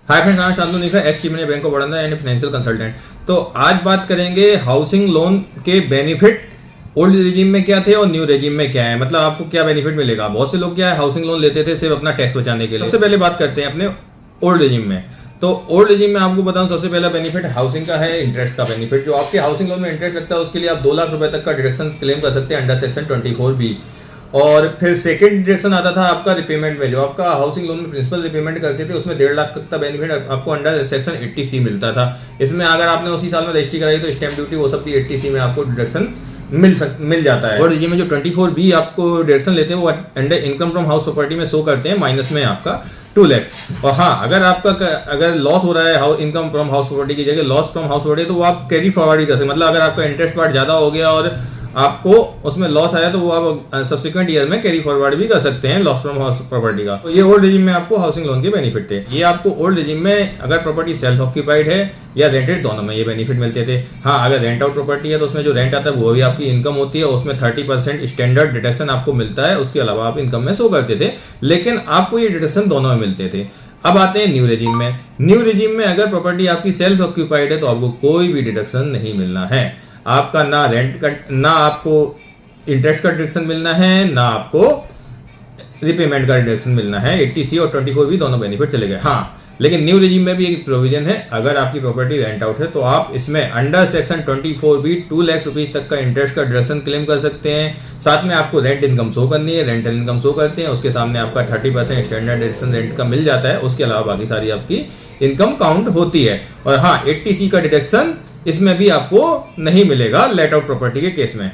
हाय friends, मैं Shantanu Nikha, ex chief bank of Baroda and financial consultant. तो आज बात करेंगे हाउसिंग लोन के बेनिफिट ओल्ड रेजिम में क्या थे और न्यू रेजिम में क्या है, मतलब आपको क्या बेनिफिट मिलेगा। बहुत से लोग क्या है हाउसिंग लोन लेते थे सिर्फ अपना टैक्स बचाने के लिए। सबसे पहले बात करते हैं अपने ओल्ड रेजिम में। तो ओल्ड रेजिम में आपको बताऊं, सबसे पहला बेनिफिट हाउसिंग का है, इंटरेस्ट का बेनिफिट। जो आपके हाउसिंग लोन में इंटरेस्ट लगता है उसके लिए आप 2 लाख रुपए तक का डिडक्शन क्लेम कर सकते हैं अंडर सेक्शन 24B। और फिर सेकंड डिडक्शन आता था आपका रिपेमेंट में। जो आपका हाउसिंग लोन में प्रिंसिपल रिपेमेंट करते थे उसमें 1.5 लाख तक का बेनिफिट आपको अंडर सेक्शन 80C मिलता था। इसमें अगर आपने उसी साल में रजिस्ट्री कराई तो स्टैंप ड्यूटी वो सब भी 80C में आपको डिडक्शन मिल जाता है। और ये में जो 24B आपको डिडक्शन लेते हैं वो under income from house property में शो करते हैं, माइनस में आपका 2 लाख। और हाँ, अगर लॉस हो रहा है इनकम फ्रॉम हाउस प्रॉपर्टी की जगह लॉस फ्रॉम हाउस प्रॉपर्टी, तो वो आप कैरी फॉरवर्ड ही कर सकते। मतलब अगर आपका इंटरेस्ट पार्ट ज्यादा हो गया और आपको उसमें लॉस आया तो वो आप सब्सिक्वेंट ईयर में कैरी फॉरवर्ड भी कर सकते हैं लॉस फ्रॉम हाउस प्रॉपर्टी का। तो ये ओल्ड रेजिम में आपको हाउसिंग लोन के बेनिफिट थे। ये आपको ओल्ड रेजिम में अगर प्रॉपर्टी सेल्फ ऑक्यूपाइड है या रेंटेड, दोनों में ये बेनिफिट मिलते थे। हाँ, अगर रेंट आउट प्रॉपर्टी है तो उसमें जो रेंट आता है वो भी आपकी इनकम होती है, उसमें 30% स्टैंडर्ड डिडक्शन आपको मिलता है, उसके अलावा आप इनकम में शो करते थे, लेकिन आपको ये डिडक्शन दोनों में मिलते थे। अब आते हैं न्यू रेजिम में। न्यू रेजिम में अगर प्रॉपर्टी आपकी सेल्फ ऑक्यूपाइड है तो आपको कोई भी डिडक्शन नहीं मिलना है। आपका ना रेंट का, ना आपको इंटरेस्ट का डिडक्शन मिलना है, ना आपको रिपेमेंट का डिडक्शन मिलना है। 80C और 24B दोनों बेनिफिट चले गए। हाँ, लेकिन न्यू रेजिम में भी एक प्रोविजन है, अगर आपकी प्रॉपर्टी रेंट आउट है तो आप इसमें under section 24B 2 lakh rupees तक का इंटरेस्ट का डिडक्शन क्लेम कर सकते हैं। साथ में आपको रेंट इनकम शो करनी है, रेंटल इनकम शो करते हैं, उसके सामने आपका 30% स्टैंडर्ड डिडक्शन रेंट का मिल जाता है। उसके अलावा बाकी सारी आपकी इनकम काउंट होती है। और हाँ, 80C का डिडक्शन इसमें भी आपको नहीं मिलेगा लेट आउट प्रॉपर्टी के केस में।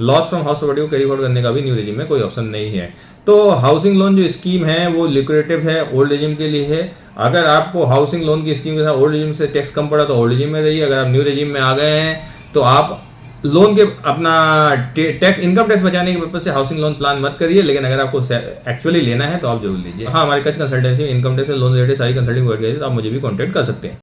लॉस फ्रॉम हाउस प्रॉपर्टी को कैरी फॉरवर्ड करने का भी न्यू रेजिम में कोई ऑप्शन नहीं है। तो हाउसिंग लोन जो स्कीम है वो लिक्रेटिव है, ओल्ड रेजिम के लिए है। अगर आपको हाउसिंग लोन की स्कीम के साथ ओल्ड रेजिम से टैक्स कम पड़ा तो ओल्ड रेजिम में रहिए। अगर आप न्यू रेजिम में आ गए हैं तो आप लोन के अपना टैक्स, इनकम टैक्स बचाने के पर्पज से हाउसिंग लोन प्लान मत करिए, लेकिन अगर आपको एक्चुअली लेना है तो आप जरूर लीजिए। हाँ, हमारे कच कंसल्टेंसी में इनकम टैक्स लोन रिलेटेड सारी कंसल्टिंग वर्क है, तो आप मुझे भी कॉन्टेक्ट कर सकते हैं।